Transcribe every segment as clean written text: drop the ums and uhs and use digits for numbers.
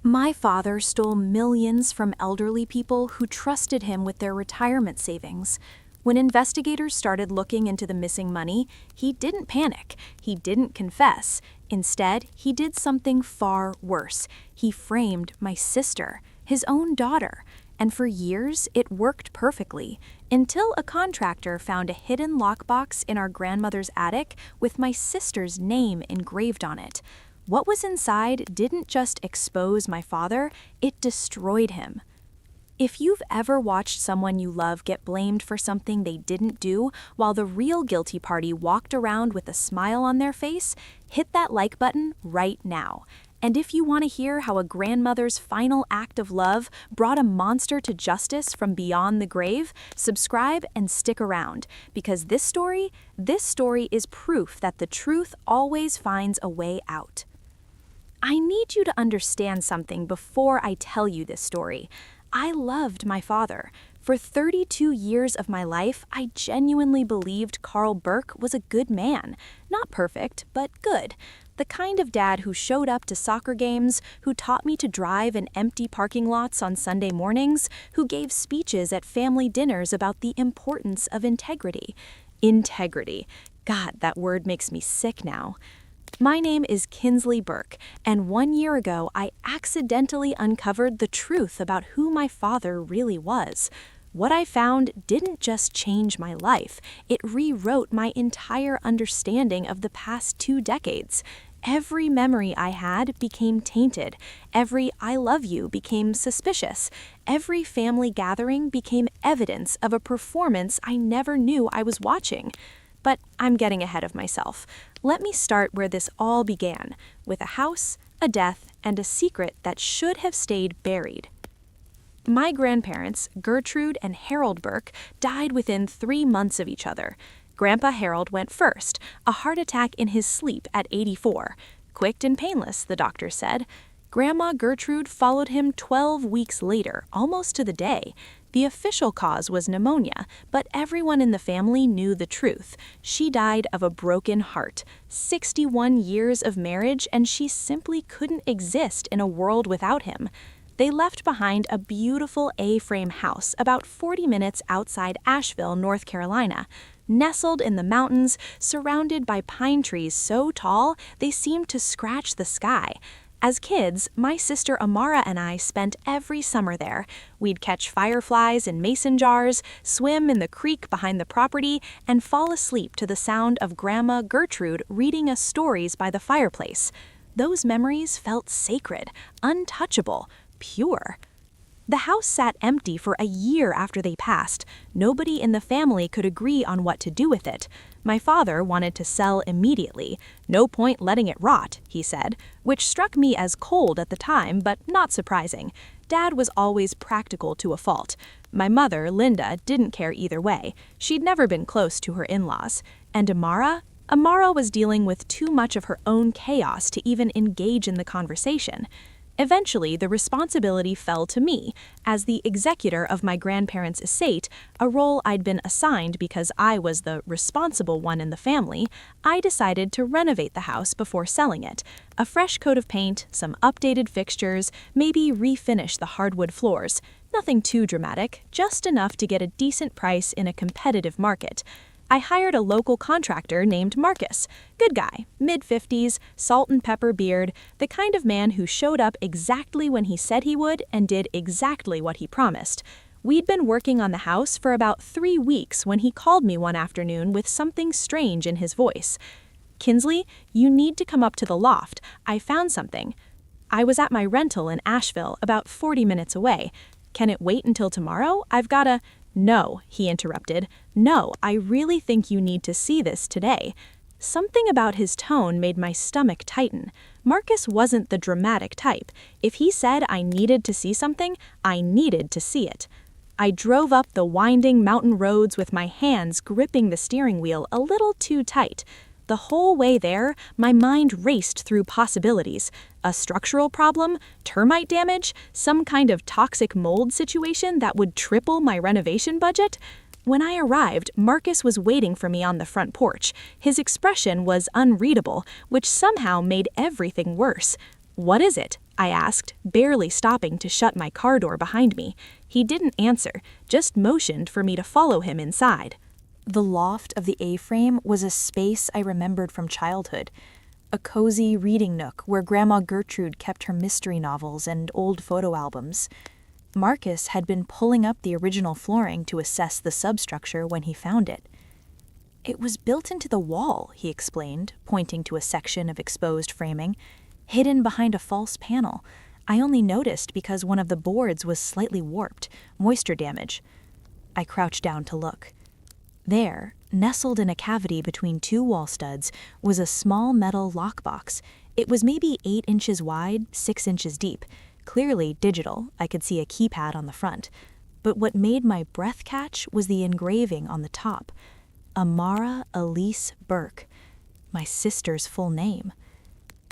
My father stole millions from elderly people who trusted him with their retirement savings. When investigators started looking into the missing money, he didn't panic. He didn't confess. Instead, he did something far worse. He framed my sister, his own daughter. And for years, it worked perfectly, until a contractor found a hidden lockbox in our grandmother's attic with my sister's name engraved on it. What was inside didn't just expose my father, it destroyed him. If you've ever watched someone you love get blamed for something they didn't do while the real guilty party walked around with a smile on their face, hit that like button right now. And if you want to hear how a grandmother's final act of love brought a monster to justice from beyond the grave, subscribe and stick around, because this story is proof that the truth always finds a way out. I need you to understand something before I tell you this story. I loved my father. For 32 years of my life, I genuinely believed Carl Burke was a good man. Not perfect, but good. The kind of dad who showed up to soccer games, who taught me to drive in empty parking lots on Sunday mornings, who gave speeches at family dinners about the importance of integrity. Integrity. God, that word makes me sick now. My name is Kinsley Burke, and 1 year ago I accidentally uncovered the truth about who my father really was. What I found didn't just change my life, it rewrote my entire understanding of the past 2 decades. Every memory I had became tainted. Every I love you became suspicious. Every family gathering became evidence of a performance I never knew I was watching. But I'm getting ahead of myself. Let me start where this all began, with a house, a death, and a secret that should have stayed buried. My grandparents, Gertrude and Harold Burke, died within 3 months of each other. Grandpa Harold went first, a heart attack in his sleep at 84. Quick and painless, the doctor said. Grandma Gertrude followed him 12 weeks later, almost to the day. The official cause was pneumonia, but everyone in the family knew the truth. She died of a broken heart. 61 years of marriage, and she simply couldn't exist in a world without him. They left behind a beautiful A-frame house about 40 minutes outside Asheville, North Carolina. Nestled in the mountains, surrounded by pine trees so tall they seemed to scratch the sky. As kids, my sister Amara and I spent every summer there. We'd catch fireflies in mason jars, swim in the creek behind the property, and fall asleep to the sound of Grandma Gertrude reading us stories by the fireplace. Those memories felt sacred, untouchable, pure. The house sat empty for a year after they passed. Nobody in the family could agree on what to do with it. My father wanted to sell immediately. No point letting it rot, he said, which struck me as cold at the time, but not surprising. Dad was always practical to a fault. My mother, Linda, didn't care either way. She'd never been close to her in-laws. And Amara? Amara was dealing with too much of her own chaos to even engage in the conversation. Eventually, the responsibility fell to me. As the executor of my grandparents' estate, a role I'd been assigned because I was the responsible one in the family, I decided to renovate the house before selling it. A fresh coat of paint, some updated fixtures, maybe refinish the hardwood floors. Nothing too dramatic, just enough to get a decent price in a competitive market. I hired a local contractor named Marcus. Good guy, mid-50s, salt and pepper beard, the kind of man who showed up exactly when he said he would and did exactly what he promised. We'd been working on the house for about 3 weeks when he called me one afternoon with something strange in his voice. "Kinsley, you need to come up to the loft. I found something." I was at my rental in Asheville, about 40 minutes away. "Can it wait until tomorrow? I've got a—" "No," he interrupted. "No, I really think you need to see this today." Something about his tone made my stomach tighten. Marcus wasn't the dramatic type. If he said I needed to see something, I needed to see it. I drove up the winding mountain roads with my hands gripping the steering wheel a little too tight. The whole way there, my mind raced through possibilities. A structural problem, termite damage, some kind of toxic mold situation that would triple my renovation budget. When I arrived, Marcus was waiting for me on the front porch. His expression was unreadable, which somehow made everything worse. "What is it?" I asked, barely stopping to shut my car door behind me. He didn't answer, just motioned for me to follow him inside. The loft of the A-frame was a space I remembered from childhood, a cozy reading nook where Grandma Gertrude kept her mystery novels and old photo albums. Marcus had been pulling up the original flooring to assess the substructure when he found it. "It was built into the wall," he explained, pointing to a section of exposed framing, "hidden behind a false panel. I only noticed because one of the boards was slightly warped, moisture damage." I crouched down to look. There, nestled in a cavity between two wall studs, was a small metal lockbox. It was maybe 8 inches wide, 6 inches deep. Clearly digital, I could see a keypad on the front. But what made my breath catch was the engraving on the top. Amara Elise Burke, my sister's full name.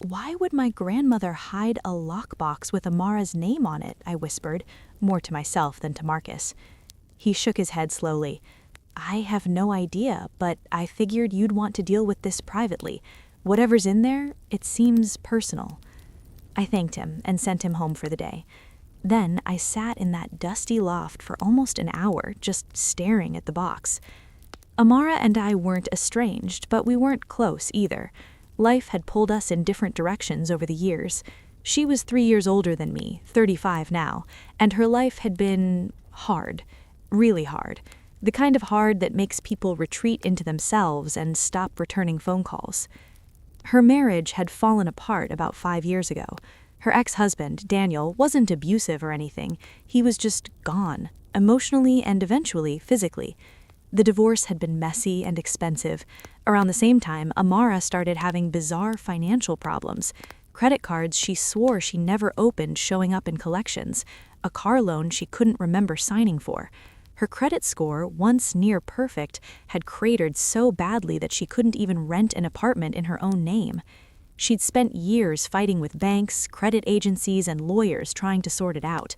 "Why would my grandmother hide a lockbox with Amara's name on it?" I whispered, more to myself than to Marcus. He shook his head slowly. "I have no idea, but I figured you'd want to deal with this privately. Whatever's in there, it seems personal." I thanked him and sent him home for the day. Then I sat in that dusty loft for almost an hour, just staring at the box. Amara and I weren't estranged, but we weren't close either. Life had pulled us in different directions over the years. She was 3 years older than me, 35 now, and her life had been hard, really hard. The kind of hard that makes people retreat into themselves and stop returning phone calls. Her marriage had fallen apart about 5 years ago. Her ex-husband, Daniel, wasn't abusive or anything. He was just gone, emotionally and eventually physically. The divorce had been messy and expensive. Around the same time, Amara started having bizarre financial problems. Credit cards she swore she never opened showing up in collections. A car loan she couldn't remember signing for. Her credit score, once near perfect, had cratered so badly that she couldn't even rent an apartment in her own name. She'd spent years fighting with banks, credit agencies, and lawyers trying to sort it out.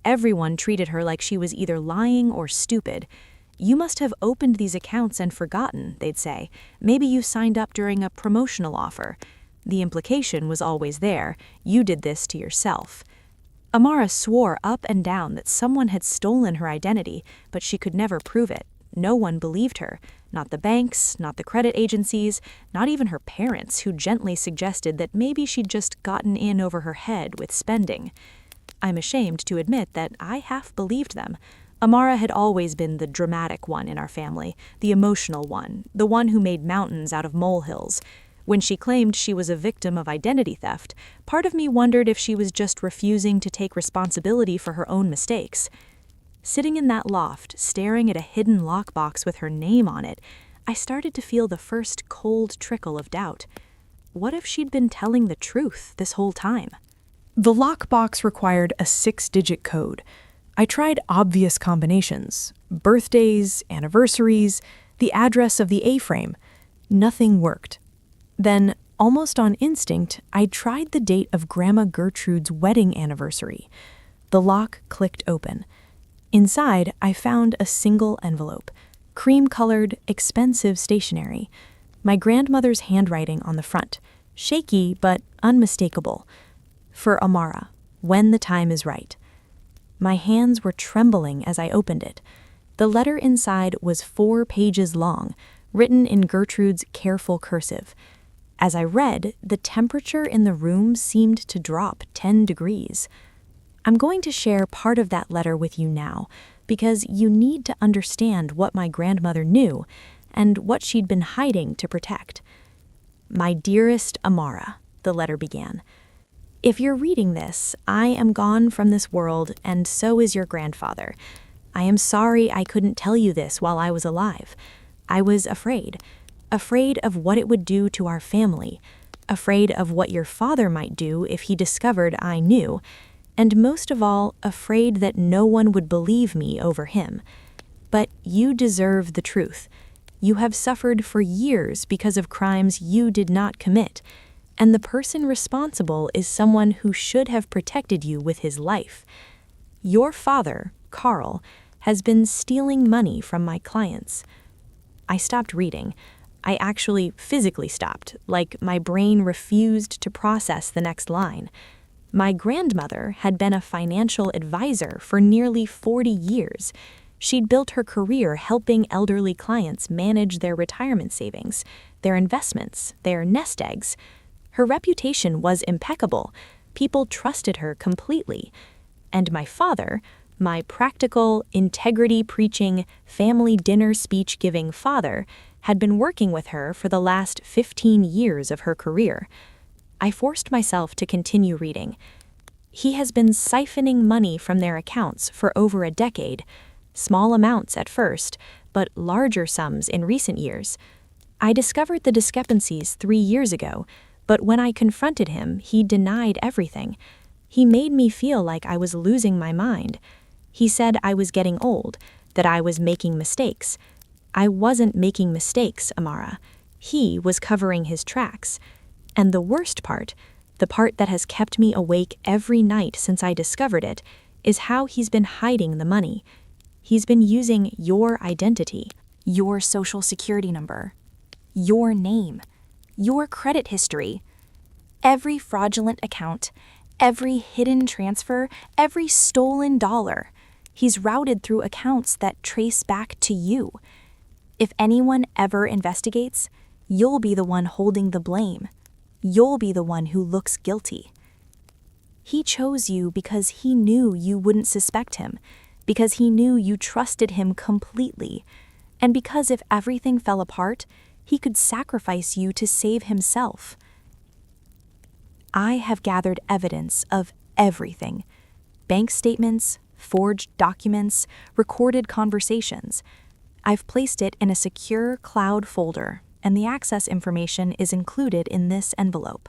Everyone treated her like she was either lying or stupid. "You must have opened these accounts and forgotten," they'd say. "Maybe you signed up during a promotional offer." The implication was always there. You did this to yourself. Amara swore up and down that someone had stolen her identity, but she could never prove it. No one believed her. Not the banks, not the credit agencies, not even her parents, who gently suggested that maybe she'd just gotten in over her head with spending. I'm ashamed to admit that I half believed them. Amara had always been the dramatic one in our family, the emotional one, the one who made mountains out of molehills. When she claimed she was a victim of identity theft, part of me wondered if she was just refusing to take responsibility for her own mistakes. Sitting in that loft, staring at a hidden lockbox with her name on it, I started to feel the first cold trickle of doubt. What if she'd been telling the truth this whole time? The lockbox required a 6-digit code. I tried obvious combinations: birthdays, anniversaries, the address of the A-frame. Nothing worked. Then, almost on instinct, I tried the date of Grandma Gertrude's wedding anniversary. The lock clicked open. Inside, I found a single envelope, cream-colored, expensive stationery. My grandmother's handwriting on the front, shaky but unmistakable. For Amara, when the time is right. My hands were trembling as I opened it. The letter inside was 4 pages long, written in Gertrude's careful cursive. As I read, the temperature in the room seemed to drop 10 degrees. I'm going to share part of that letter with you now, because you need to understand what my grandmother knew and what she'd been hiding to protect. "My dearest Amara," the letter began. "If you're reading this, I am gone from this world, and so is your grandfather. I am sorry I couldn't tell you this while I was alive. I was afraid of what it would do to our family, afraid of what your father might do if he discovered I knew, and most of all, afraid that no one would believe me over him. But you deserve the truth. You have suffered for years because of crimes you did not commit, and the person responsible is someone who should have protected you with his life. Your father, Carl, has been stealing money from my clients." I stopped reading. I actually physically stopped, like my brain refused to process the next line. My grandmother had been a financial advisor for nearly 40 years. She'd built her career helping elderly clients manage their retirement savings, their investments, their nest eggs. Her reputation was impeccable. People trusted her completely. And my father, my practical, integrity-preaching, family dinner speech-giving father, had been working with her for the last 15 years of her career. I forced myself to continue reading. He has been siphoning money from their accounts for over a decade, small amounts at first, but larger sums in recent years. I discovered the discrepancies 3 years ago, but when I confronted him, he denied everything. He made me feel like I was losing my mind. He said I was getting old, that I was making mistakes. I wasn't making mistakes, Amara. He was covering his tracks. And the worst part, the part that has kept me awake every night since I discovered it, is how he's been hiding the money. He's been using your identity, your social security number, your name, your credit history, every fraudulent account, every hidden transfer, every stolen dollar. He's routed through accounts that trace back to you. If anyone ever investigates, you'll be the one holding the blame. You'll be the one who looks guilty. He chose you because he knew you wouldn't suspect him, because he knew you trusted him completely, and because if everything fell apart, he could sacrifice you to save himself. I have gathered evidence of everything: bank statements, forged documents, recorded conversations. I've placed it in a secure cloud folder, and the access information is included in this envelope.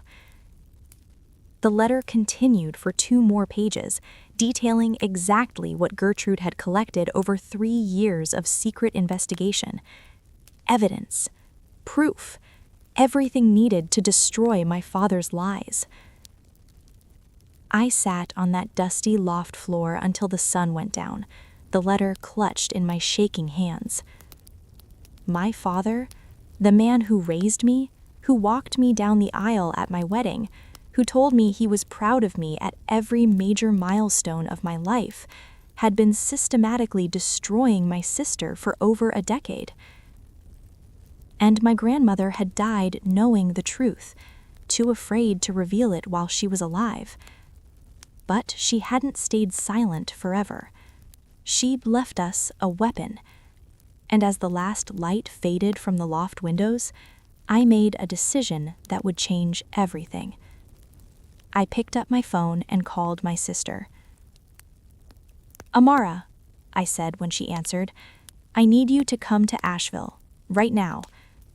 The letter continued for 2 more pages, detailing exactly what Gertrude had collected over 3 years of secret investigation. Evidence, proof, everything needed to destroy my father's lies. I sat on that dusty loft floor until the sun went down, the letter clutched in my shaking hands. My father, the man who raised me, who walked me down the aisle at my wedding, who told me he was proud of me at every major milestone of my life, had been systematically destroying my sister for over a decade. And my grandmother had died knowing the truth, too afraid to reveal it while she was alive. But she hadn't stayed silent forever. She'd left us a weapon. And as the last light faded from the loft windows, I made a decision that would change everything. I picked up my phone and called my sister. "Amara," I said when she answered, "I need you to come to Asheville, right now.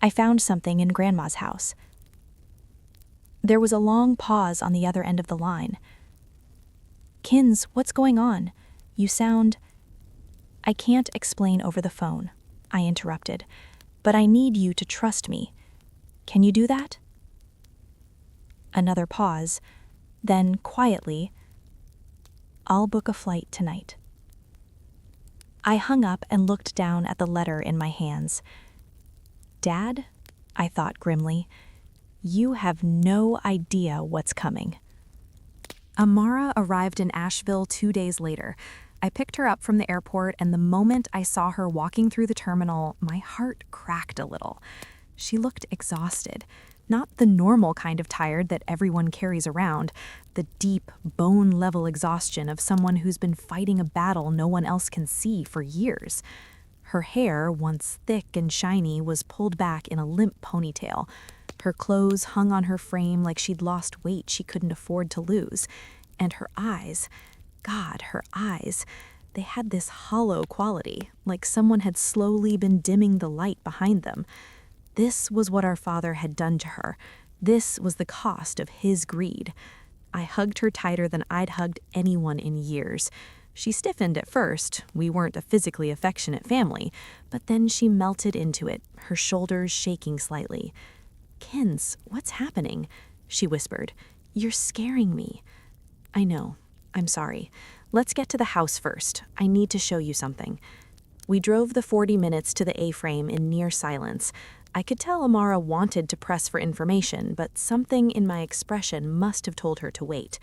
I found something in Grandma's house." There was a long pause on the other end of the line. "Kins, what's going on? You sound—" "I can't explain over the phone," I interrupted, "but I need you to trust me. Can you do that?" Another pause, then quietly, "I'll book a flight tonight." I hung up and looked down at the letter in my hands. "Dad," I thought grimly, "you have no idea what's coming." Amara arrived in Asheville 2 days later. I picked her up from the airport, and the moment I saw her walking through the terminal, my heart cracked a little. She looked exhausted, not the normal kind of tired that everyone carries around, the deep, bone-level exhaustion of someone who's been fighting a battle no one else can see for years. Her hair, once thick and shiny, was pulled back in a limp ponytail. Her clothes hung on her frame like she'd lost weight she couldn't afford to lose. And her eyes, God, her eyes, they had this hollow quality, like someone had slowly been dimming the light behind them. This was what our father had done to her. This was the cost of his greed. I hugged her tighter than I'd hugged anyone in years. She stiffened at first. We weren't a physically affectionate family, but then she melted into it, her shoulders shaking slightly. "Kins, what's happening?" she whispered. "You're scaring me." "I know. I'm sorry. Let's get to the house first. I need to show you something." We drove the 40 minutes to the A-frame in near silence. I could tell Amara wanted to press for information, but something in my expression must have told her to wait.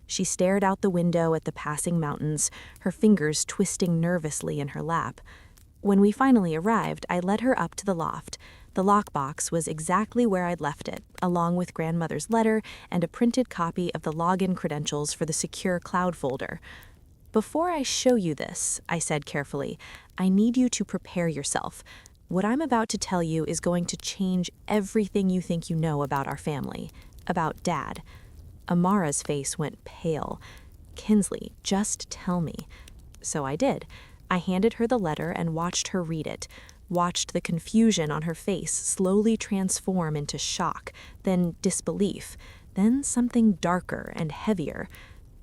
She stared out the window at the passing mountains, her fingers twisting nervously in her lap. When we finally arrived, I led her up to the loft. The lockbox was exactly where I'd left it, along with grandmother's letter and a printed copy of the login credentials for the secure cloud folder. "Before I show you this," I said carefully, "I need you to prepare yourself. What I'm about to tell you is going to change everything you think you know about our family, about Dad." Amara's face went pale. "Kinsley, just tell me." So I did. I handed her the letter and watched her read it, watched the confusion on her face slowly transform into shock, then disbelief, then something darker and heavier.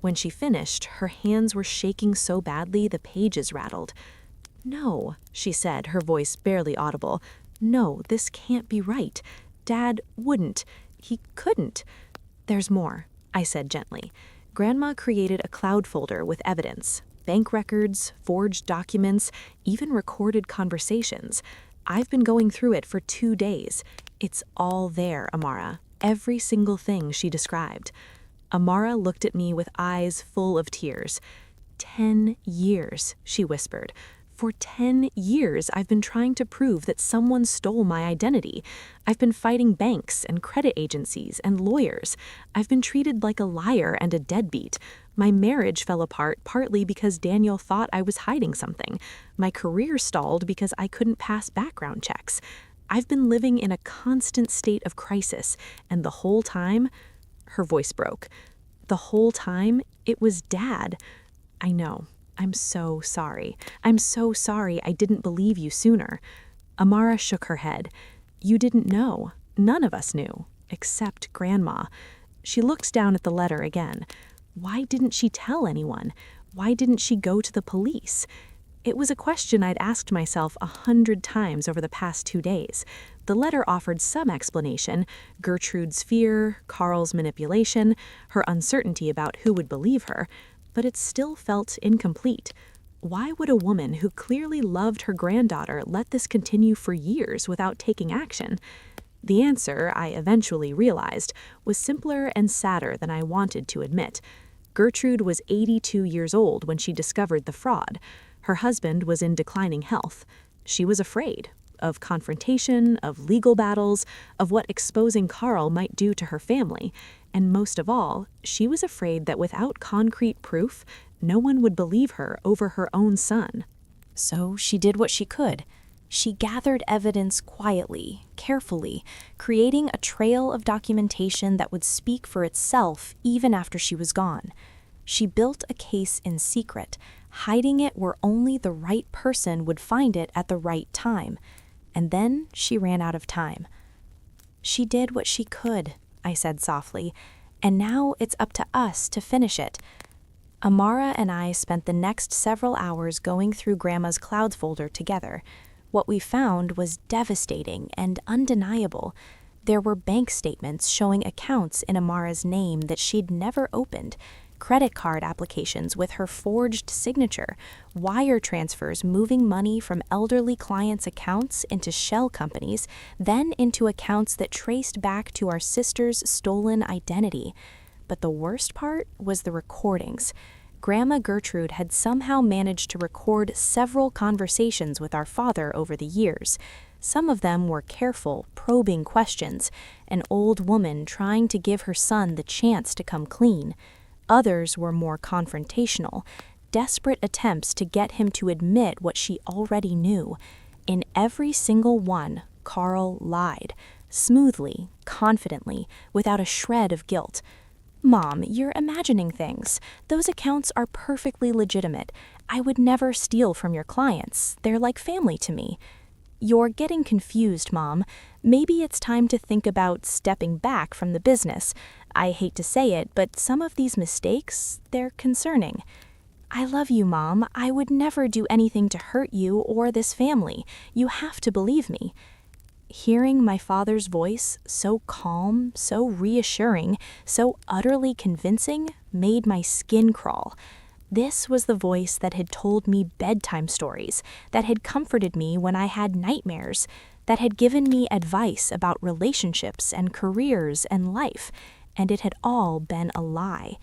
When she finished, her hands were shaking so badly the pages rattled. "No," she said, her voice barely audible. "No, this can't be right. Dad wouldn't. He couldn't." "There's more," I said gently. "Grandma created a cloud folder with evidence. Bank records, forged documents, even recorded conversations. I've been going through it for 2 days. It's all there, Amara. Every single thing she described." Amara looked at me with eyes full of tears. 10 years, she whispered. "For 10 years, I've been trying to prove that someone stole my identity. I've been fighting banks and credit agencies and lawyers. I've been treated like a liar and a deadbeat. My marriage fell apart partly because Daniel thought I was hiding something. My career stalled because I couldn't pass background checks. I've been living in a constant state of crisis, and the whole time," her voice broke, "the whole time, it was Dad. I know. I'm so sorry. I'm so sorry I didn't believe you sooner." Amara shook her head. "You didn't know. None of us knew, except Grandma." She looked down at the letter again. Why didn't she tell anyone? Why didn't she go to the police? It was a question I'd asked myself 100 times over the past 2 days. The letter offered some explanation: Gertrude's fear, Carl's manipulation, her uncertainty about who would believe her, but it still felt incomplete. Why would a woman who clearly loved her granddaughter let this continue for years without taking action? The answer, I eventually realized, was simpler and sadder than I wanted to admit. Gertrude was 82 years old when she discovered the fraud. Her husband was in declining health. She was afraid of confrontation, of legal battles, of what exposing Carl might do to her family. And most of all, she was afraid that without concrete proof, no one would believe her over her own son. So she did what she could. She gathered evidence quietly, carefully, creating a trail of documentation that would speak for itself even after she was gone. She built a case in secret, hiding it where only the right person would find it at the right time. And then she ran out of time. "She did what she could," I said softly, "and now it's up to us to finish it." Amara and I spent the next several hours going through Grandma's cloud folder together. What we found was devastating and undeniable. There were bank statements showing accounts in Amara's name that she'd never opened, credit card applications with her forged signature, wire transfers moving money from elderly clients' accounts into shell companies, then into accounts that traced back to our sister's stolen identity. But the worst part was the recordings. Grandma Gertrude had somehow managed to record several conversations with our father over the years. Some of them were careful, probing questions, an old woman trying to give her son the chance to come clean. Others were more confrontational, desperate attempts to get him to admit what she already knew. In every single one, Carl lied, smoothly, confidently, without a shred of guilt. "Mom, you're imagining things. Those accounts are perfectly legitimate. I would never steal from your clients. They're like family to me." "You're getting confused, Mom. Maybe it's time to think about stepping back from the business. I hate to say it, but some of these mistakes, they're concerning." "I love you, Mom. I would never do anything to hurt you or this family. You have to believe me." Hearing my father's voice, so calm, so reassuring, so utterly convincing, made my skin crawl. This was the voice that had told me bedtime stories, that had comforted me when I had nightmares, that had given me advice about relationships and careers and life, and it had all been a lie.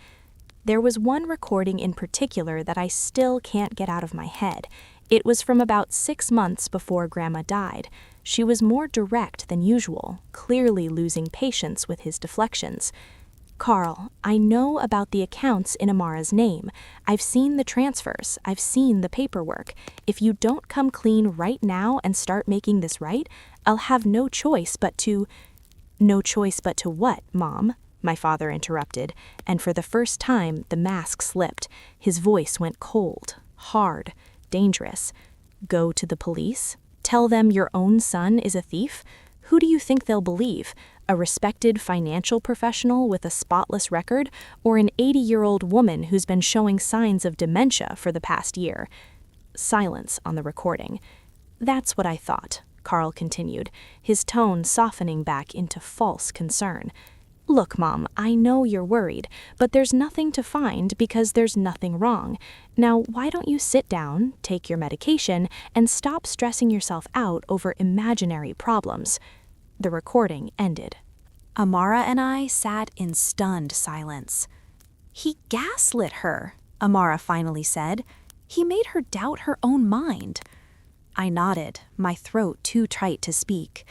There was one recording in particular that I still can't get out of my head. It was from about 6 months before Grandma died. She was more direct than usual, clearly losing patience with his deflections. "Carl, I know about the accounts in Amara's name. I've seen the transfers. I've seen the paperwork. If you don't come clean right now and start making this right, I'll have no choice but to—" "No choice but to what, Mom?" my father interrupted, and for the first time the mask slipped. His voice went cold, hard, dangerous. "Go to the police? Tell them your own son is a thief? Who do you think they'll believe? A respected financial professional with a spotless record, or an 80-year-old woman who's been showing signs of dementia for the past year?" Silence on the recording. "That's what I thought," Carl continued, his tone softening back into false concern. "Look, Mom, I know you're worried, but there's nothing to find because there's nothing wrong. Now, why don't you sit down, take your medication, and stop stressing yourself out over imaginary problems?" The recording ended. Amara and I sat in stunned silence. "He gaslit her," Amara finally said. "He made her doubt her own mind." I nodded, my throat too tight to speak.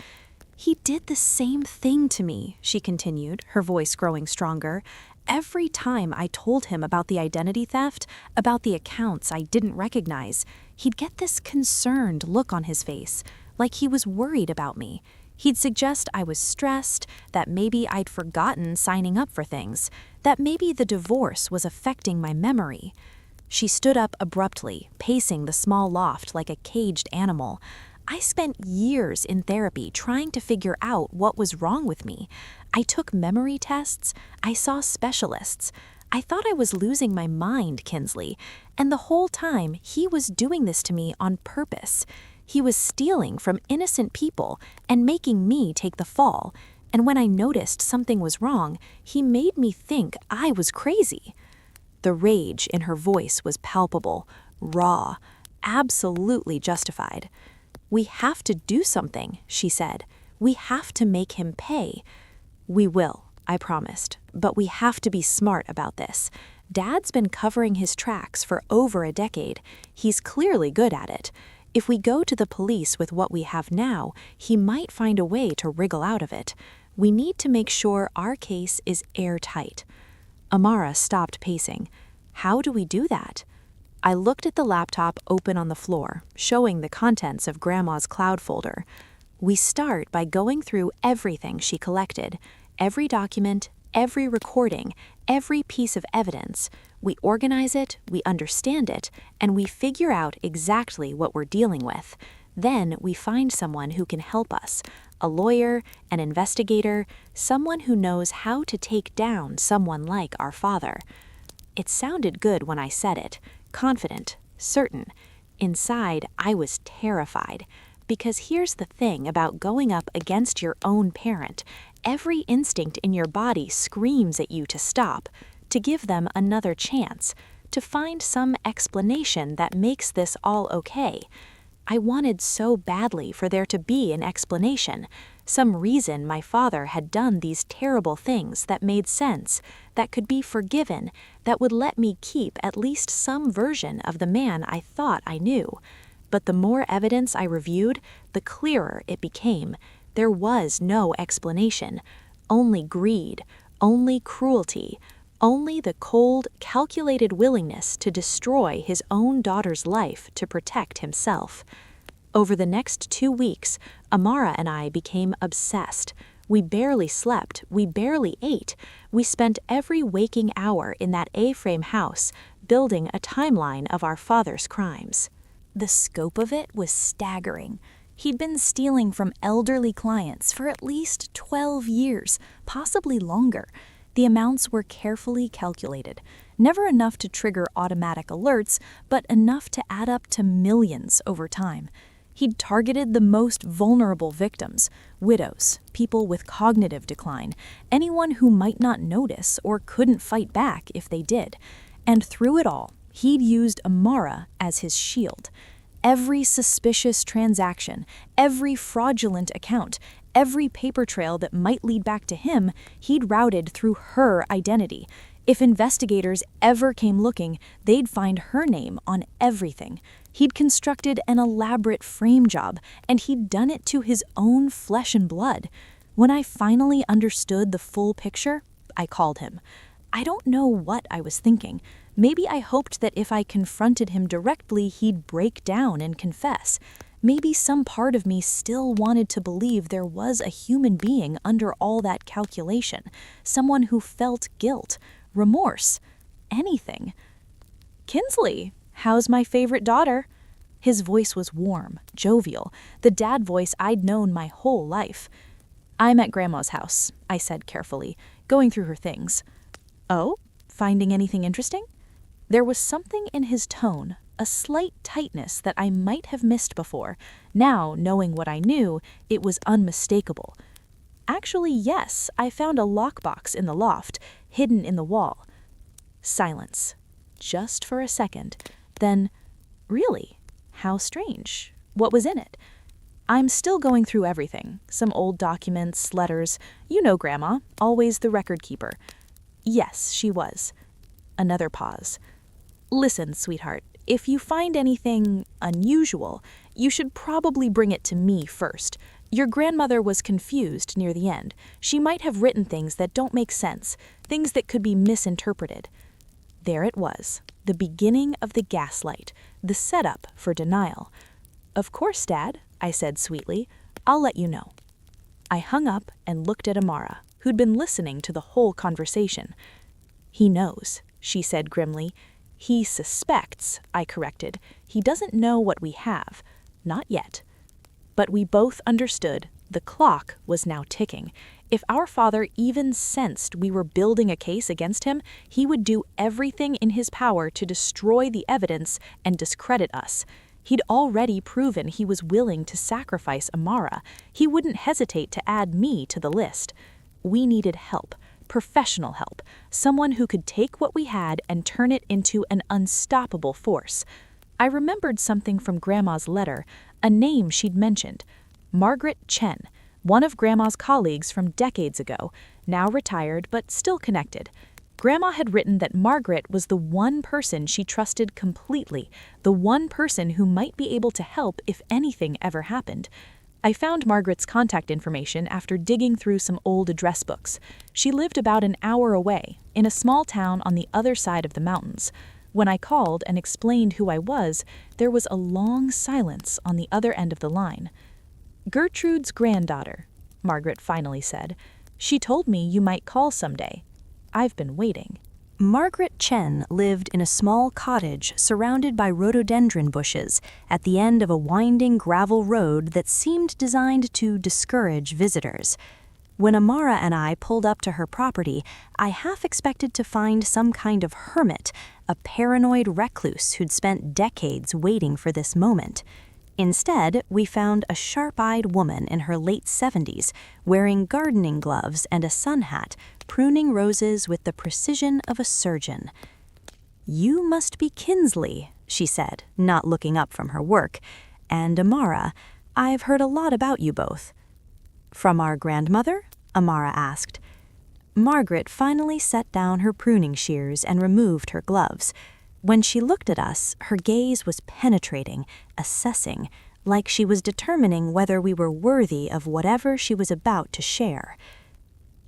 "He did the same thing to me," she continued, her voice growing stronger. "Every time I told him about the identity theft, about the accounts I didn't recognize, he'd get this concerned look on his face, like he was worried about me. He'd suggest I was stressed, that maybe I'd forgotten signing up for things, that maybe the divorce was affecting my memory." She stood up abruptly, pacing the small loft like a caged animal. "I spent years in therapy trying to figure out what was wrong with me. I took memory tests, I saw specialists. I thought I was losing my mind, Kinsley, and the whole time he was doing this to me on purpose. He was stealing from innocent people and making me take the fall, and when I noticed something was wrong, he made me think I was crazy." The rage in her voice was palpable, raw, absolutely justified. "We have to do something," she said. "We have to make him pay." "We will," I promised, "but we have to be smart about this. Dad's been covering his tracks for over a decade. He's clearly good at it. If we go to the police with what we have now, he might find a way to wriggle out of it. We need to make sure our case is airtight." Amara stopped pacing. "How do we do that?" I looked at the laptop open on the floor, showing the contents of Grandma's cloud folder. "We start by going through everything she collected, every document, every recording, every piece of evidence. We organize it, we understand it, and we figure out exactly what we're dealing with. Then we find someone who can help us, a lawyer, an investigator, someone who knows how to take down someone like our father." It sounded good when I said it, confident, certain. Inside, I was terrified. Because here's the thing about going up against your own parent. Every instinct in your body screams at you to stop, to give them another chance, to find some explanation that makes this all okay. I wanted so badly for there to be an explanation, some reason my father had done these terrible things that made sense, that could be forgiven, that would let me keep at least some version of the man I thought I knew. But the more evidence I reviewed, the clearer it became. There was no explanation, only greed, only cruelty, only the cold, calculated willingness to destroy his own daughter's life to protect himself. Over the next 2 weeks, Amara and I became obsessed. We barely slept, we barely ate. We spent every waking hour in that A-frame house, building a timeline of our father's crimes. The scope of it was staggering. He'd been stealing from elderly clients for at least 12 years, possibly longer. The amounts were carefully calculated, never enough to trigger automatic alerts, but enough to add up to millions over time. He'd targeted the most vulnerable victims, widows, people with cognitive decline, anyone who might not notice or couldn't fight back if they did. And through it all, he'd used Amara as his shield. Every suspicious transaction, every fraudulent account, every paper trail that might lead back to him, he'd routed through her identity. If investigators ever came looking, they'd find her name on everything. He'd constructed an elaborate frame job, and he'd done it to his own flesh and blood. When I finally understood the full picture, I called him. I don't know what I was thinking. Maybe I hoped that if I confronted him directly, he'd break down and confess. Maybe some part of me still wanted to believe there was a human being under all that calculation, someone who felt guilt, remorse, anything. "Kinsley, how's my favorite daughter?" His voice was warm, jovial, the dad voice I'd known my whole life. "I'm at Grandma's house," I said carefully, going through her things. "Oh, finding anything interesting?" There was something in his tone, a slight tightness that I might have missed before. Now, knowing what I knew, it was unmistakable. "Actually, yes, I found a lockbox in the loft, hidden in the wall." Silence. Just for a second. Then, "Really? How strange. What was in it?" "I'm still going through everything. Some old documents, letters. You know Grandma, always the record keeper." Yes, she was. Another pause. "Listen, sweetheart, if you find anything unusual, you should probably bring it to me first. Your grandmother was confused near the end. She might have written things that don't make sense, things that could be misinterpreted." There it was, the beginning of the gaslight, the setup for denial. "Of course, Dad," I said sweetly. "I'll let you know." I hung up and looked at Amara, who'd been listening to the whole conversation. "He knows," she said grimly. "He suspects," I corrected. "He doesn't know what we have. Not yet." But we both understood the clock was now ticking. If our father even sensed we were building a case against him, he would do everything in his power to destroy the evidence and discredit us. He'd already proven he was willing to sacrifice Amara. He wouldn't hesitate to add me to the list. We needed help. Professional help, someone who could take what we had and turn it into an unstoppable force. I remembered something from Grandma's letter, a name she'd mentioned, Margaret Chen, one of Grandma's colleagues from decades ago, now retired but still connected. Grandma had written that Margaret was the one person she trusted completely, the one person who might be able to help if anything ever happened. I found Margaret's contact information after digging through some old address books. She lived about an hour away, in a small town on the other side of the mountains. When I called and explained who I was, there was a long silence on the other end of the line. "Gertrude's granddaughter," Margaret finally said. "She told me you might call someday. I've been waiting." Margaret Chen lived in a small cottage surrounded by rhododendron bushes at the end of a winding gravel road that seemed designed to discourage visitors. When Amara and I pulled up to her property, I half expected to find some kind of hermit, a paranoid recluse who'd spent decades waiting for this moment. Instead, we found a sharp-eyed woman in her late 70s, wearing gardening gloves and a sun hat, pruning roses with the precision of a surgeon. "You must be Kinsley," she said, not looking up from her work. "And Amara, I've heard a lot about you both." "From our grandmother?" Amara asked. Margaret finally set down her pruning shears and removed her gloves. When she looked at us, her gaze was penetrating, assessing, like she was determining whether we were worthy of whatever she was about to share.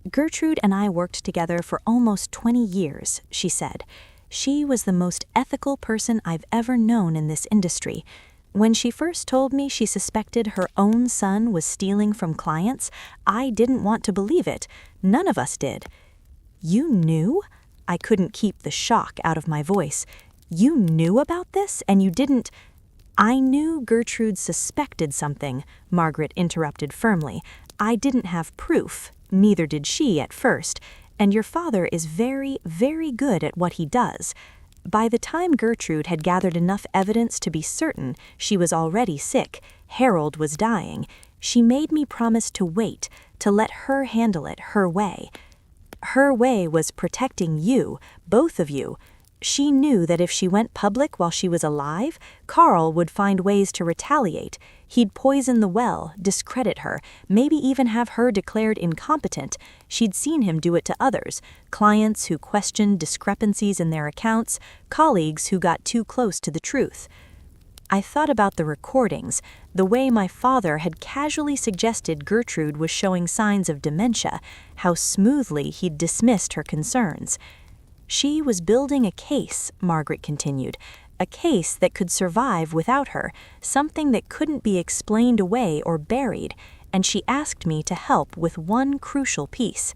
"Gertrude and I worked together for almost 20 years, she said. "She was the most ethical person I've ever known in this industry. When she first told me she suspected her own son was stealing from clients, I didn't want to believe it. None of us did." "You knew?" I couldn't keep the shock out of my voice. "You knew about this and you didn't—" "I knew Gertrude suspected something," Margaret interrupted firmly. "I didn't have proof, neither did she at first, and your father is very, very good at what he does. By the time Gertrude had gathered enough evidence to be certain she was already sick, Harold was dying, she made me promise to wait, to let her handle it her way. Her way was protecting you, both of you. She knew that if she went public while she was alive, Carl would find ways to retaliate. He'd poison the well, discredit her, maybe even have her declared incompetent. She'd seen him do it to others, clients who questioned discrepancies in their accounts, colleagues who got too close to the truth. I thought about the recordings, the way my father had casually suggested Gertrude was showing signs of dementia, how smoothly he'd dismissed her concerns. She was building a case, Margaret continued, a case that could survive without her, something that couldn't be explained away or buried, and she asked me to help with one crucial piece.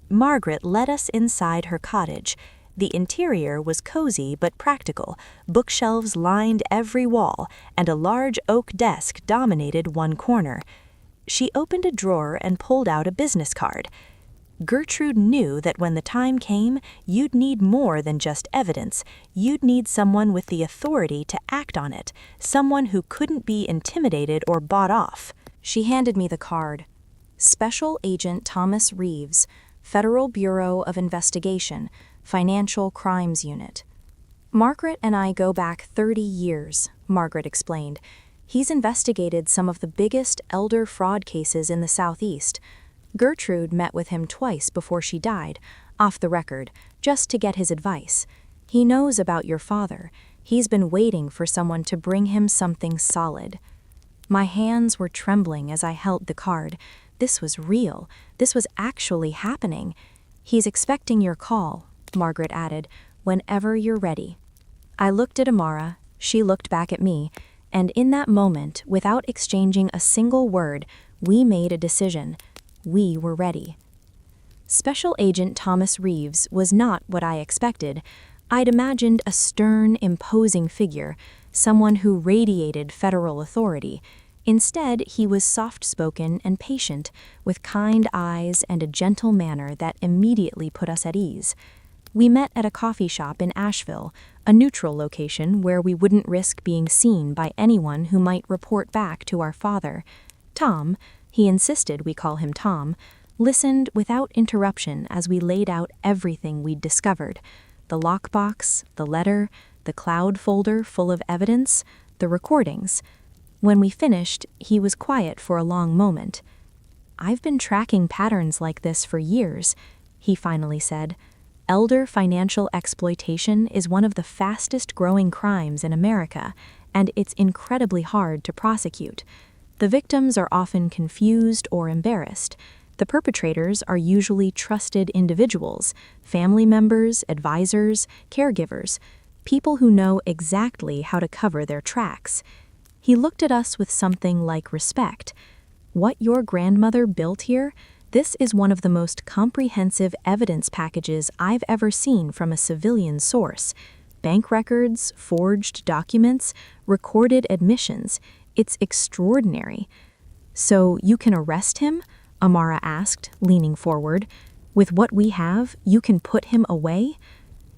Margaret led us inside her cottage. The interior was cozy but practical. Bookshelves lined every wall, and a large oak desk dominated one corner. She opened a drawer and pulled out a business card. Gertrude knew that when the time came, you'd need more than just evidence. You'd need someone with the authority to act on it, someone who couldn't be intimidated or bought off. She handed me the card. Special Agent Thomas Reeves, Federal Bureau of Investigation, Financial Crimes Unit. Margaret and I go back 30 years, Margaret explained. He's investigated some of the biggest elder fraud cases in the Southeast. Gertrude met with him twice before she died, off the record, just to get his advice. He knows about your father. He's been waiting for someone to bring him something solid. My hands were trembling as I held the card. This was real. This was actually happening. He's expecting your call, Margaret added, whenever you're ready. I looked at Amara, she looked back at me, and in that moment, without exchanging a single word, we made a decision. We were ready. Special Agent Thomas Reeves was not what I expected. I'd imagined a stern, imposing figure, someone who radiated federal authority. Instead, he was soft-spoken and patient, with kind eyes and a gentle manner that immediately put us at ease. We met at a coffee shop in Asheville, a neutral location where we wouldn't risk being seen by anyone who might report back to our father. Tom, he insisted we call him Tom, listened without interruption as we laid out everything we'd discovered. The lockbox, the letter, the cloud folder full of evidence, the recordings. When we finished, he was quiet for a long moment. "I've been tracking patterns like this for years," he finally said. "Elder financial exploitation is one of the fastest growing crimes in America, and it's incredibly hard to prosecute. The victims are often confused or embarrassed. The perpetrators are usually trusted individuals, family members, advisors, caregivers, people who know exactly how to cover their tracks." He looked at us with something like respect. "What your grandmother built here, this is one of the most comprehensive evidence packages I've ever seen from a civilian source. Bank records, forged documents, recorded admissions. It's extraordinary." "So you can arrest him?" Amara asked, leaning forward. "With what we have, you can put him away?"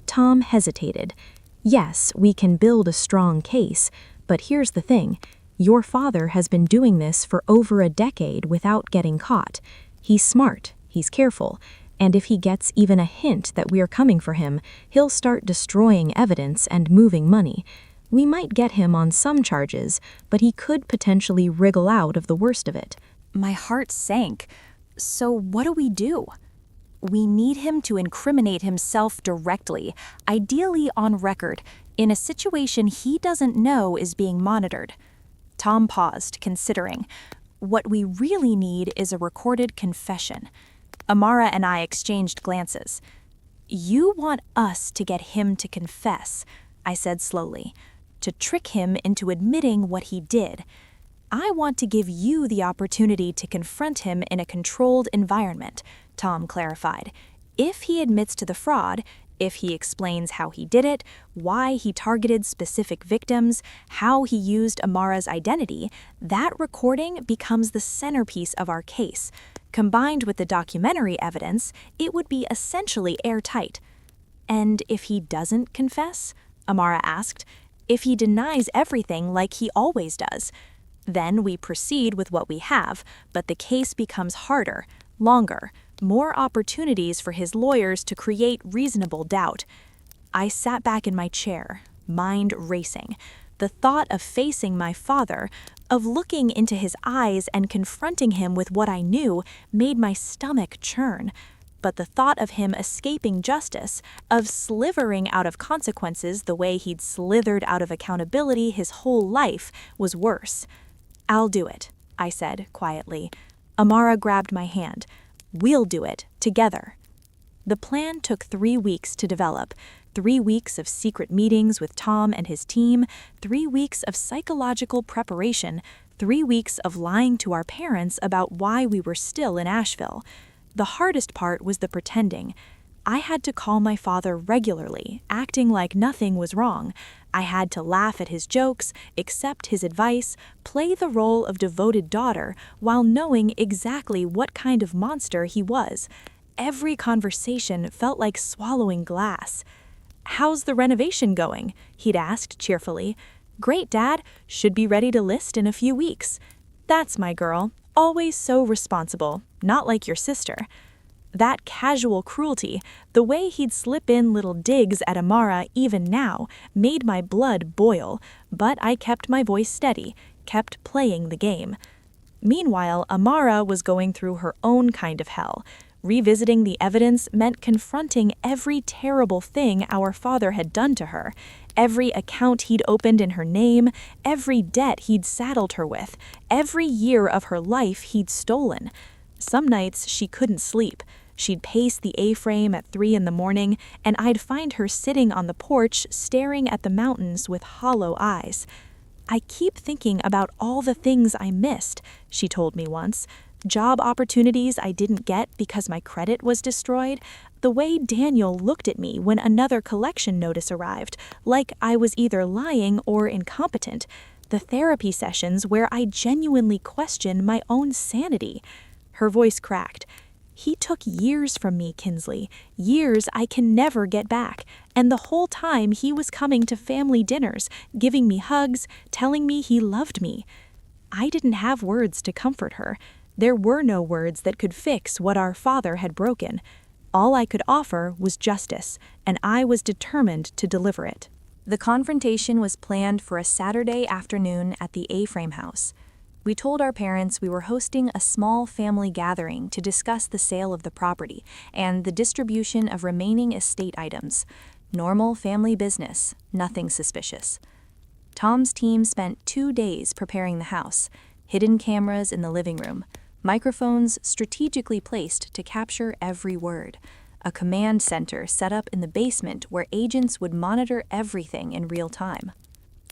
Tom hesitated. "Yes, we can build a strong case, but here's the thing. Your father has been doing this for over a decade without getting caught. He's smart, he's careful, and if he gets even a hint that we are coming for him, he'll start destroying evidence and moving money. We might get him on some charges, but he could potentially wriggle out of the worst of it." My heart sank. "So what do we do?" "We need him to incriminate himself directly, ideally on record, in a situation he doesn't know is being monitored." Tom paused, considering. "What we really need is a recorded confession." Amara and I exchanged glances. "You want us to get him to confess," I said slowly, "to trick him into admitting what he did. I want to give you the opportunity to confront him in a controlled environment," Tom clarified. "If he admits to the fraud, if he explains how he did it, why he targeted specific victims, how he used Amara's identity, that recording becomes the centerpiece of our case. Combined with the documentary evidence, it would be essentially airtight." "And if he doesn't confess?" Amara asked. "If he denies everything like he always does?" "Then we proceed with what we have, but the case becomes harder, longer, more opportunities for his lawyers to create reasonable doubt." I sat back in my chair, mind racing. The thought of facing my father, of looking into his eyes and confronting him with what I knew, made my stomach churn. But the thought of him escaping justice, of slithering out of consequences the way he'd slithered out of accountability his whole life, was worse. "I'll do it," I said quietly. Amara grabbed my hand. "We'll do it, together." The plan took 3 weeks to develop. 3 weeks of secret meetings with Tom and his team, 3 weeks of psychological preparation, 3 weeks of lying to our parents about why we were still in Asheville. The hardest part was the pretending. I had to call my father regularly, acting like nothing was wrong. I had to laugh at his jokes, accept his advice, play the role of devoted daughter, while knowing exactly what kind of monster he was. Every conversation felt like swallowing glass. "How's the renovation going?" he'd asked cheerfully. "Great, Dad. Should be ready to list in a few weeks." "That's my girl. Always so responsible. Not like your sister." That casual cruelty, the way he'd slip in little digs at Amara even now, made my blood boil, but I kept my voice steady, kept playing the game. Meanwhile, Amara was going through her own kind of hell. Revisiting the evidence meant confronting every terrible thing our father had done to her, every account he'd opened in her name, every debt he'd saddled her with, every year of her life he'd stolen. Some nights she couldn't sleep. She'd pace the A-frame at 3 a.m, and I'd find her sitting on the porch staring at the mountains with hollow eyes. "I keep thinking about all the things I missed," she told me once. Job opportunities I didn't get because my credit was destroyed, the way Daniel looked at me when another collection notice arrived, like I was either lying or incompetent, the therapy sessions where I genuinely questioned my own sanity. Her voice cracked. "He took years from me, Kinsley, years I can never get back, and the whole time he was coming to family dinners, giving me hugs, telling me he loved me." I didn't have words to comfort her. There were no words that could fix what our father had broken. All I could offer was justice, and I was determined to deliver it. The confrontation was planned for a Saturday afternoon at the A-frame house. We told our parents we were hosting a small family gathering to discuss the sale of the property and the distribution of remaining estate items. Normal family business, nothing suspicious. Tom's team spent 2 days preparing the house, hidden cameras in the living room, microphones strategically placed to capture every word, a command center set up in the basement where agents would monitor everything in real time.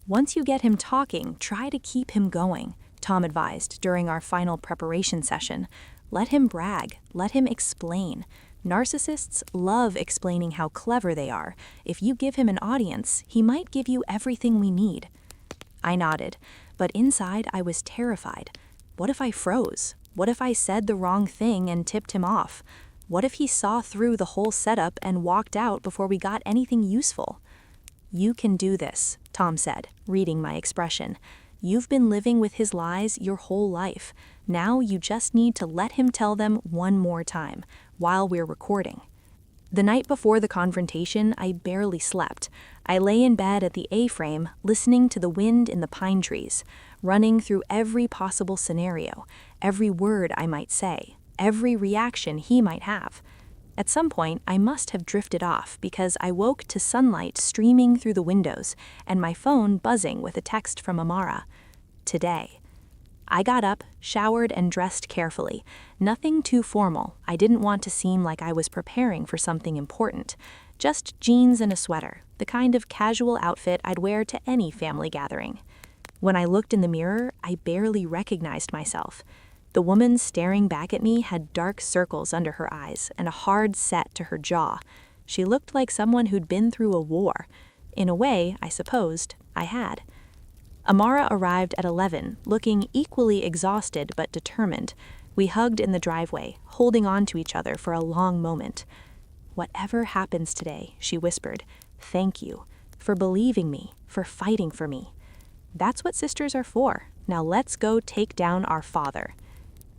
"Once you get him talking, try to keep him going," Tom advised during our final preparation session. "Let him brag, let him explain. Narcissists love explaining how clever they are. If you give him an audience, he might give you everything we need." I nodded, but inside I was terrified. What if I froze? What if I said the wrong thing and tipped him off? What if he saw through the whole setup and walked out before we got anything useful? "You can do this," Tom said, reading my expression. "You've been living with his lies your whole life. Now you just need to let him tell them one more time, while we're recording." The night before the confrontation, I barely slept. I lay in bed at the A-frame, listening to the wind in the pine trees, running through every possible scenario, every word I might say, every reaction he might have. At some point, I must have drifted off because I woke to sunlight streaming through the windows and my phone buzzing with a text from Amara. "Today." I got up, showered, and dressed carefully. Nothing too formal. I didn't want to seem like I was preparing for something important. Just jeans and a sweater, the kind of casual outfit I'd wear to any family gathering. When I looked in the mirror, I barely recognized myself. The woman staring back at me had dark circles under her eyes and a hard set to her jaw. She looked like someone who'd been through a war. In a way, I supposed, I had. Amara arrived at 11, looking equally exhausted but determined. We hugged in the driveway, holding on to each other for a long moment. "Whatever happens today," she whispered, "thank you for believing me, for fighting for me. That's what sisters are for. Now let's go take down our father."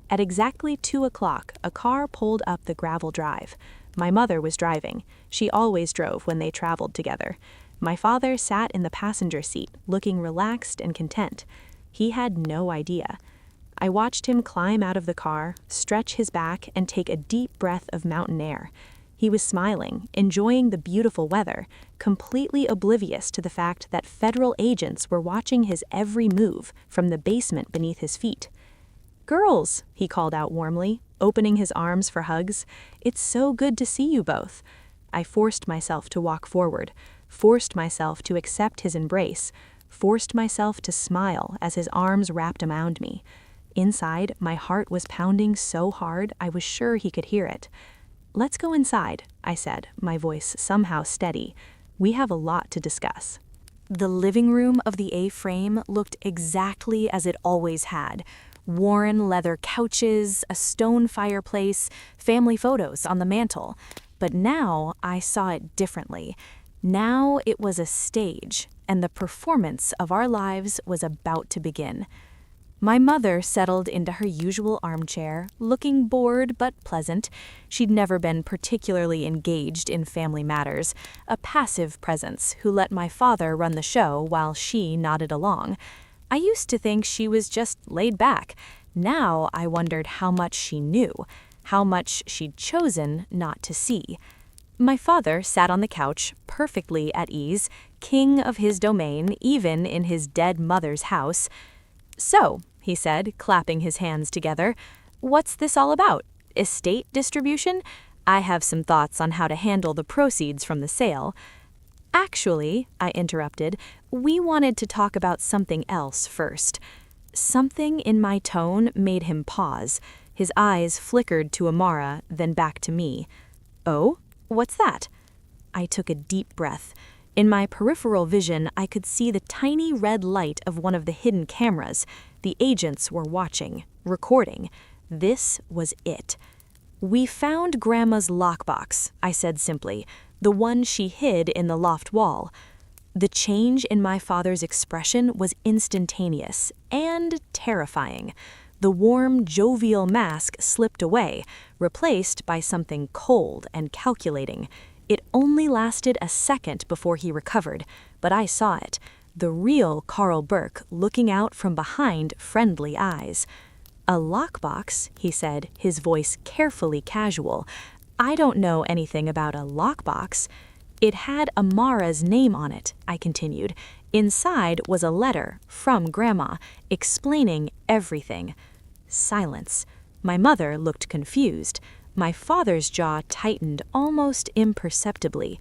At exactly 2 o'clock, a car pulled up the gravel drive. My mother was driving. She always drove when they traveled together. My father sat in the passenger seat, looking relaxed and content. He had no idea. I watched him climb out of the car, stretch his back, and take a deep breath of mountain air. He was smiling, enjoying the beautiful weather, completely oblivious to the fact that federal agents were watching his every move from the basement beneath his feet. "Girls," he called out warmly, opening his arms for hugs. "It's so good to see you both." I forced myself to walk forward, forced myself to accept his embrace, forced myself to smile as his arms wrapped around me. Inside, my heart was pounding so hard I was sure he could hear it. "Let's go inside," I said, my voice somehow steady. "We have a lot to discuss." The living room of the A-frame looked exactly as it always had. Worn leather couches, a stone fireplace, family photos on the mantel. But now I saw it differently. Now it was a stage, and the performance of our lives was about to begin. My mother settled into her usual armchair, looking bored but pleasant. She'd never been particularly engaged in family matters, a passive presence who let my father run the show while she nodded along. I used to think she was just laid back. Now I wondered how much she knew, how much she'd chosen not to see. My father sat on the couch, perfectly at ease, king of his domain, even in his dead mother's house. "So," he said, clapping his hands together, "what's this all about? Estate distribution? I have some thoughts on how to handle the proceeds from the sale." "Actually," I interrupted, "we wanted to talk about something else first." Something in my tone made him pause. His eyes flickered to Amara, then back to me. "Oh? What's that?" I took a deep breath. In my peripheral vision, I could see the tiny red light of one of the hidden cameras. The agents were watching, recording. This was it. "We found Grandma's lockbox," I said simply, "the one she hid in the loft wall." The change in my father's expression was instantaneous and terrifying. The warm, jovial mask slipped away, replaced by something cold and calculating. It only lasted a second before he recovered, but I saw it. The real Carl Burke looking out from behind friendly eyes. "A lockbox," he said, his voice carefully casual. "I don't know anything about a lockbox." "It had Amara's name on it," I continued. "Inside was a letter from Grandma, explaining everything." Silence. My mother looked confused. My father's jaw tightened almost imperceptibly.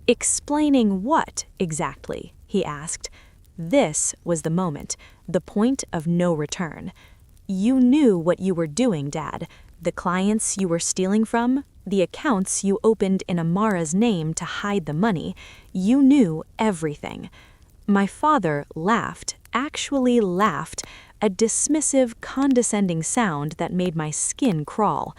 "Explaining what, exactly?" he asked. This was the moment, the point of no return. "You knew what you were doing, Dad. The clients you were stealing from, the accounts you opened in Amara's name to hide the money. You knew everything." My father laughed, actually laughed, a dismissive, condescending sound that made my skin crawl.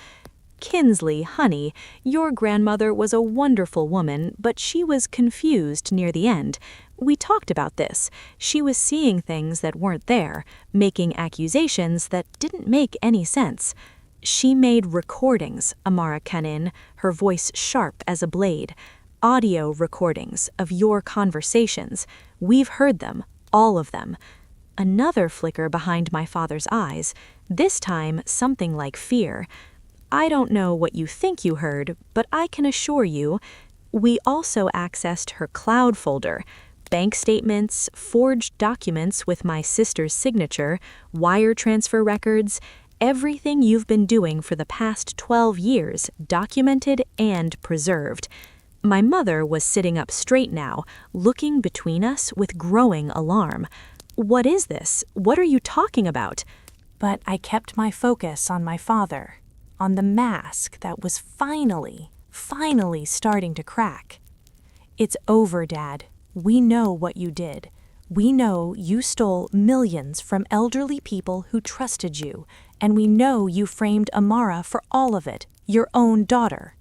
"Kinsley, honey, your grandmother was a wonderful woman, but she was confused near the end. We talked about this. She was seeing things that weren't there, making accusations that didn't make any sense. She made recordings," Amara cut in, her voice sharp as a blade. "Audio recordings of your conversations. We've heard them, all of them." Another flicker behind my father's eyes, this time something like fear. "I don't know what you think you heard, but I can assure you, we also accessed her cloud folder, bank statements, forged documents with my sister's signature, wire transfer records, everything you've been doing for the past 12 years, documented and preserved." My mother was sitting up straight now, looking between us with growing alarm. "What is this? What are you talking about?" But I kept my focus on my father, on the mask that was finally starting to crack. "It's over, Dad. We know what you did. We know you stole millions from elderly people who trusted you, and we know you framed Amara for all of it, your own daughter."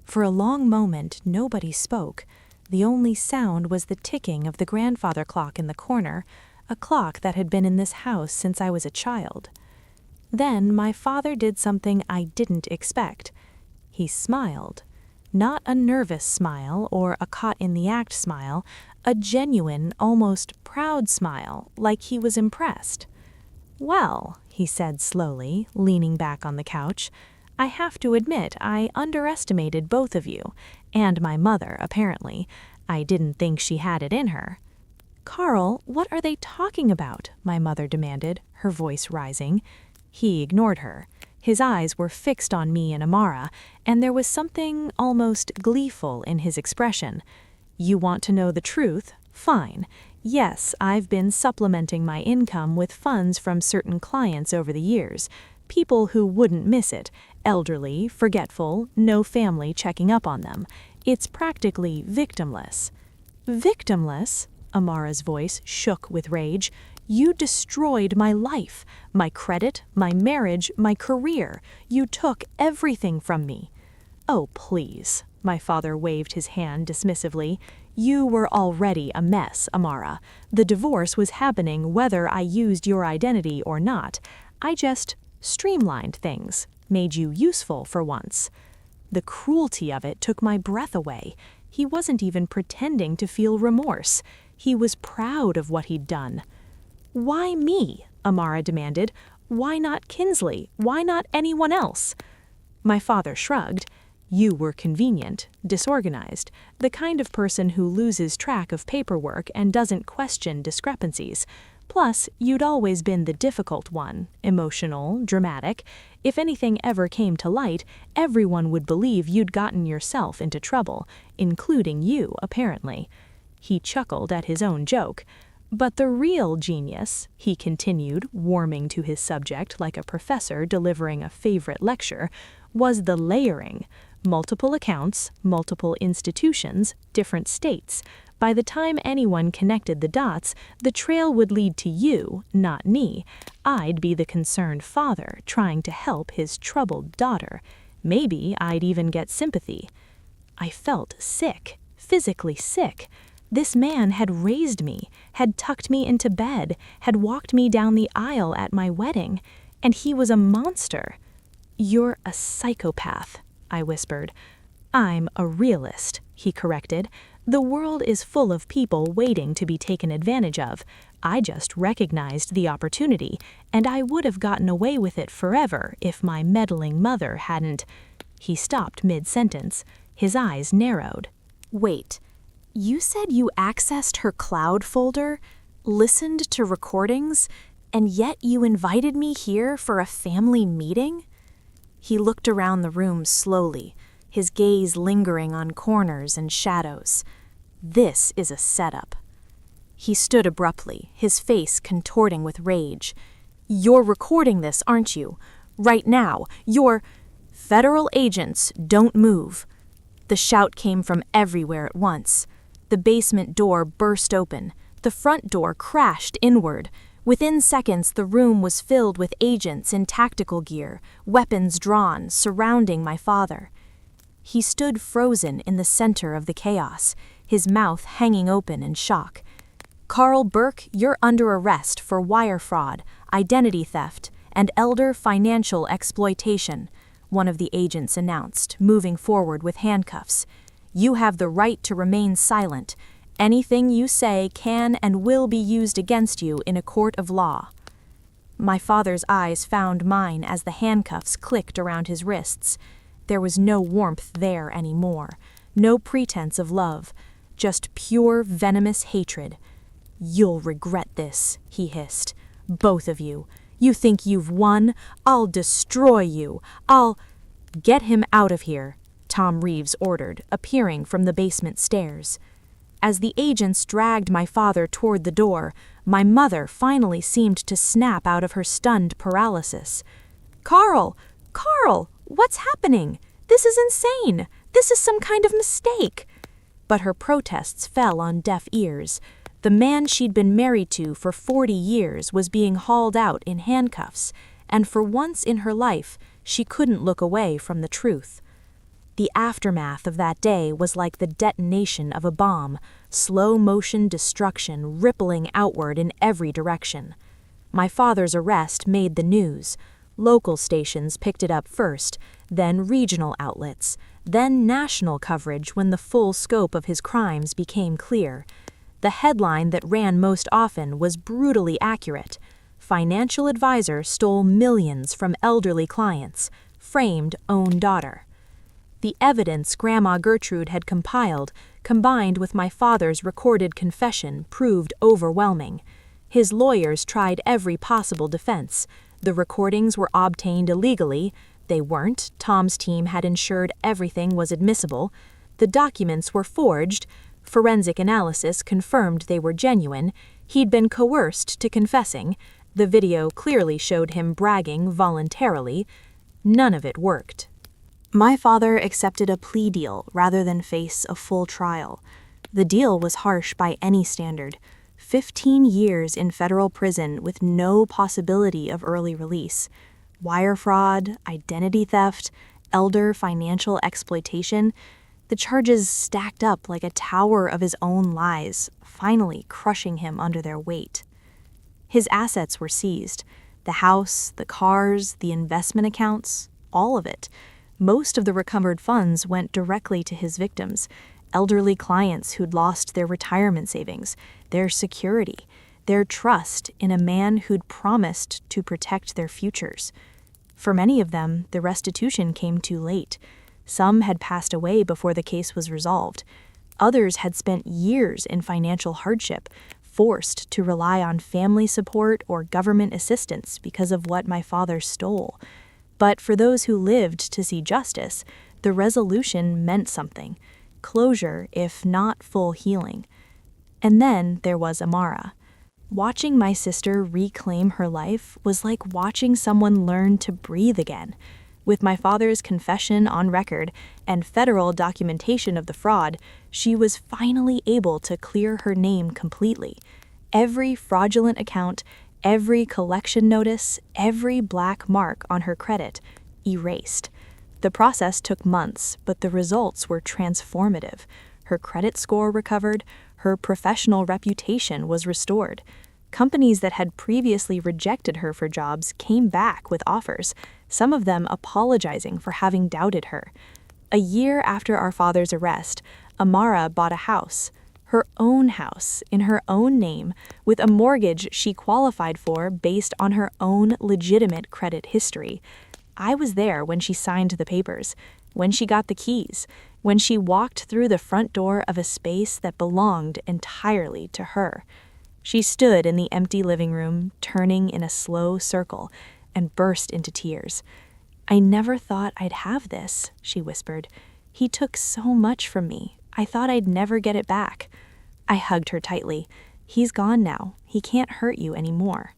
For a long moment, nobody spoke. The only sound was the ticking of the grandfather clock in the corner, a clock that had been in this house since I was a child. Then my father did something I didn't expect. He smiled. Not a nervous smile or a caught-in-the-act smile, a genuine, almost proud smile, like he was impressed. "Well," he said slowly, leaning back on the couch, "I have to admit I underestimated both of you, and my mother, apparently. I didn't think she had it in her." "Carl, what are they talking about?" my mother demanded, her voice rising. He ignored her. His eyes were fixed on me and Amara, and there was something almost gleeful in his expression. "You want to know the truth? Fine. Yes, I've been supplementing my income with funds from certain clients over the years. People who wouldn't miss it. Elderly, forgetful, no family checking up on them. It's practically victimless." "Victimless?" Amara's voice shook with rage. "You destroyed my life, my credit, my marriage, my career. You took everything from me." "Oh, please." My father waved his hand dismissively. "You were already a mess, Amara. The divorce was happening whether I used your identity or not. I just streamlined things, made you useful for once." The cruelty of it took my breath away. He wasn't even pretending to feel remorse. He was proud of what he'd done. "Why me?" Amara demanded. "Why not Kinsley? Why not anyone else?" My father shrugged. "You were convenient, disorganized, the kind of person who loses track of paperwork and doesn't question discrepancies. Plus, you'd always been the difficult one, emotional, dramatic. If anything ever came to light, everyone would believe you'd gotten yourself into trouble, including you, apparently." He chuckled at his own joke. "But the real genius," he continued, warming to his subject like a professor delivering a favorite lecture, "was the layering. Multiple accounts, multiple institutions, different states. By the time anyone connected the dots, the trail would lead to you, not me. I'd be the concerned father trying to help his troubled daughter. Maybe I'd even get sympathy." I felt sick, physically sick. This man had raised me, had tucked me into bed, had walked me down the aisle at my wedding, and he was a monster. "You're a psychopath," I whispered. "I'm a realist," he corrected. "The world is full of people waiting to be taken advantage of. I just recognized the opportunity, and I would have gotten away with it forever if my meddling mother hadn't—" He stopped mid-sentence. His eyes narrowed. Wait, you said you accessed her cloud folder, listened to recordings, and yet you invited me here for a family meeting? He looked around the room slowly, his gaze lingering on corners and shadows. This is a setup. He stood abruptly, his face contorting with rage. "You're recording this, aren't you? Right now. You're— Federal agents, don't move." The shout came from everywhere at once. The basement door burst open. The front door crashed inward. Within seconds, the room was filled with agents in tactical gear, weapons drawn, surrounding my father. He stood frozen in the center of the chaos, his mouth hanging open in shock. "Carl Burke, you're under arrest for wire fraud, identity theft, and elder financial exploitation," one of the agents announced, moving forward with handcuffs. "You have the right to remain silent. Anything you say can and will be used against you in a court of law." My father's eyes found mine as the handcuffs clicked around his wrists. There was no warmth there anymore, no pretense of love, just pure venomous hatred. "You'll regret this," he hissed. "Both of you. You think you've won? I'll destroy you. I'll—" "Get him out of here," Tom Reeves ordered, appearing from the basement stairs. As the agents dragged my father toward the door, my mother finally seemed to snap out of her stunned paralysis. "Carl! Carl! What's happening? This is insane! This is some kind of mistake!" But her protests fell on deaf ears. The man she'd been married to for 40 years was being hauled out in handcuffs, and for once in her life, she couldn't look away from the truth. The aftermath of that day was like the detonation of a bomb, slow-motion destruction rippling outward in every direction. My father's arrest made the news. Local stations picked it up first, then regional outlets, then national coverage when the full scope of his crimes became clear. The headline that ran most often was brutally accurate. Financial advisor stole millions from elderly clients, framed own daughter. The evidence Grandma Gertrude had compiled, combined with my father's recorded confession, proved overwhelming. His lawyers tried every possible defense. The recordings were obtained illegally. They weren't. Tom's team had ensured everything was admissible. The documents were forged. Forensic analysis confirmed they were genuine. He'd been coerced to confessing. The video clearly showed him bragging voluntarily. None of it worked. My father accepted a plea deal rather than face a full trial. The deal was harsh by any standard. 15 years in federal prison with no possibility of early release. Wire fraud, identity theft, elder financial exploitation. The charges stacked up like a tower of his own lies, finally crushing him under their weight. His assets were seized. The house, the cars, the investment accounts, all of it. Most of the recovered funds went directly to his victims, elderly clients who'd lost their retirement savings, their security, their trust in a man who'd promised to protect their futures. For many of them, the restitution came too late. Some had passed away before the case was resolved. Others had spent years in financial hardship, forced to rely on family support or government assistance because of what my father stole. But for those who lived to see justice, the resolution meant something. Closure, if not full healing. And then there was Amara. Watching my sister reclaim her life was like watching someone learn to breathe again. With my father's confession on record and federal documentation of the fraud, she was finally able to clear her name completely. Every fraudulent account, every collection notice, every black mark on her credit, erased. The process took months, but the results were transformative. Her credit score recovered, her professional reputation was restored. Companies that had previously rejected her for jobs came back with offers, some of them apologizing for having doubted her. A year after our father's arrest, Amara bought a house, her own house, in her own name, with a mortgage she qualified for based on her own legitimate credit history. I was there when she signed the papers, when she got the keys, when she walked through the front door of a space that belonged entirely to her. She stood in the empty living room, turning in a slow circle, and burst into tears. "I never thought I'd have this," she whispered. "He took so much from me. I thought I'd never get it back." I hugged her tightly. "He's gone now. He can't hurt you anymore."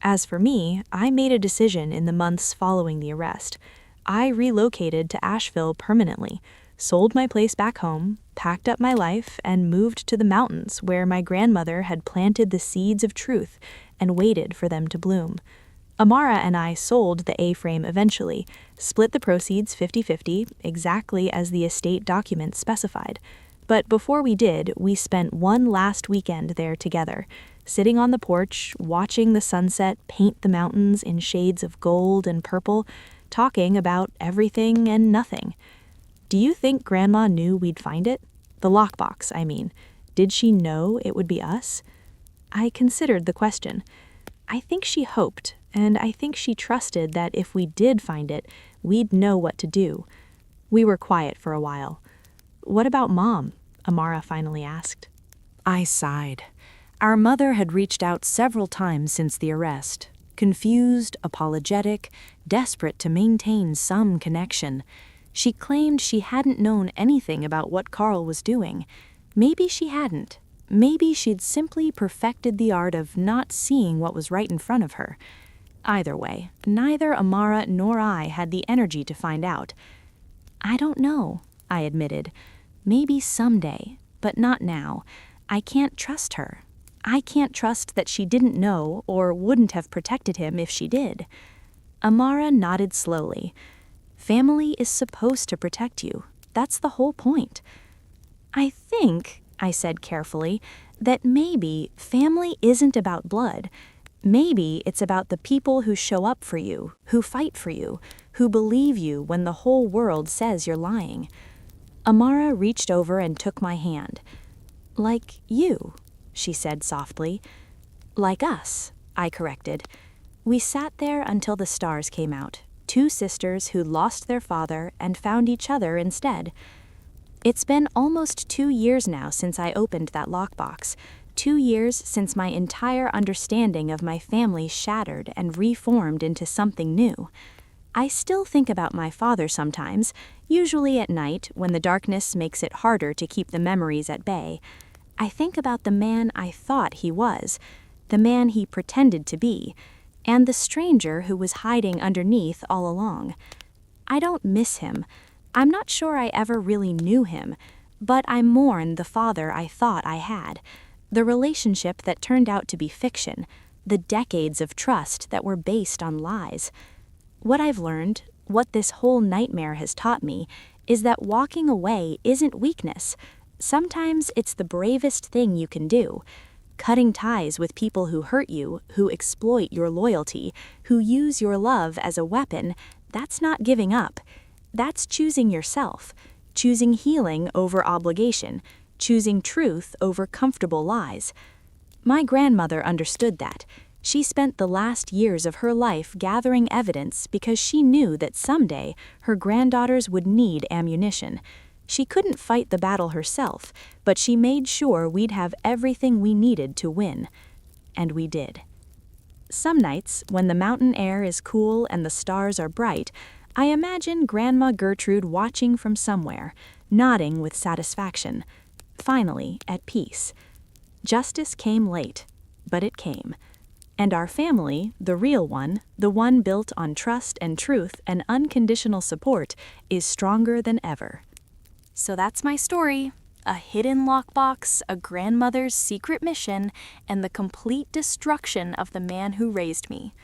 As for me, I made a decision in the months following the arrest. I relocated to Asheville permanently, sold my place back home, packed up my life, and moved to the mountains where my grandmother had planted the seeds of truth and waited for them to bloom. Amara and I sold the A-frame eventually, split the proceeds 50-50, exactly as the estate documents specified. But before we did, we spent one last weekend there together, sitting on the porch, watching the sunset paint the mountains in shades of gold and purple, talking about everything and nothing. Do you think Grandma knew we'd find it? The lockbox, I mean. Did she know it would be us? I considered the question. I think she hoped, and I think she trusted that if we did find it, we'd know what to do. We were quiet for a while. "What about Mom?" Amara finally asked. I sighed. Our mother had reached out several times since the arrest, confused, apologetic, desperate to maintain some connection. She claimed she hadn't known anything about what Carl was doing. Maybe she hadn't. Maybe she'd simply perfected the art of not seeing what was right in front of her. Either way, neither Amara nor I had the energy to find out. "I don't know," I admitted. "Maybe someday, but not now. I can't trust her. I can't trust that she didn't know or wouldn't have protected him if she did." Amara nodded slowly. "Family is supposed to protect you. That's the whole point." "I think," I said carefully, "that maybe family isn't about blood. Maybe it's about the people who show up for you, who fight for you, who believe you when the whole world says you're lying. Amara reached over and took my hand. "Like you," she said softly. "Like us," I corrected. We sat there until the stars came out, two sisters who lost their father and found each other instead. It's been almost 2 years now since I opened that lockbox. 2 years since my entire understanding of my family shattered and reformed into something new. I still think about my father sometimes, usually at night when the darkness makes it harder to keep the memories at bay. I think about the man I thought he was, the man he pretended to be, and the stranger who was hiding underneath all along. I don't miss him. I'm not sure I ever really knew him, but I mourn the father I thought I had. The relationship that turned out to be fiction, the decades of trust that were based on lies. What I've learned, what this whole nightmare has taught me, is that walking away isn't weakness. Sometimes it's the bravest thing you can do. Cutting ties with people who hurt you, who exploit your loyalty, who use your love as a weapon, that's not giving up. That's choosing yourself, choosing healing over obligation, choosing truth over comfortable lies. My grandmother understood that. She spent the last years of her life gathering evidence because she knew that someday her granddaughters would need ammunition. She couldn't fight the battle herself, but she made sure we'd have everything we needed to win. And we did. Some nights, when the mountain air is cool and the stars are bright, I imagine Grandma Gertrude watching from somewhere, nodding with satisfaction. Finally, at peace. Justice came late, but it came. And our family, the real one, the one built on trust and truth and unconditional support, is stronger than ever. So that's my story. A hidden lockbox, a grandmother's secret mission, and the complete destruction of the man who raised me.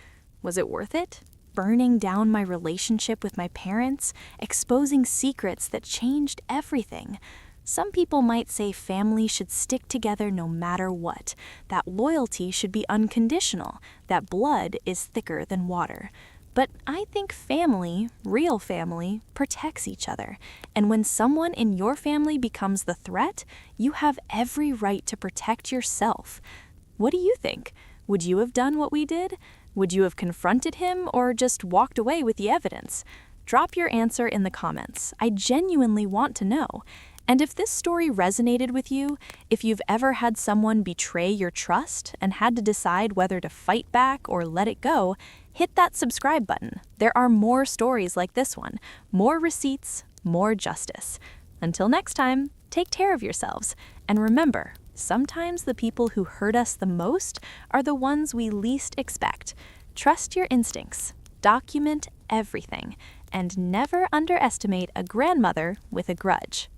Was it worth it? Burning down my relationship with my parents, exposing secrets that changed everything. Some people might say family should stick together no matter what, that loyalty should be unconditional, that blood is thicker than water. But I think family, real family, protects each other. And when someone in your family becomes the threat, you have every right to protect yourself. What do you think? Would you have done what we did? Would you have confronted him or just walked away with the evidence? Drop your answer in the comments. I genuinely want to know. And if this story resonated with you, if you've ever had someone betray your trust and had to decide whether to fight back or let it go, hit that subscribe button. There are more stories like this one, more receipts, more justice. Until next time, take care of yourselves. And remember, sometimes the people who hurt us the most are the ones we least expect. Trust your instincts, document everything, and never underestimate a grandmother with a grudge.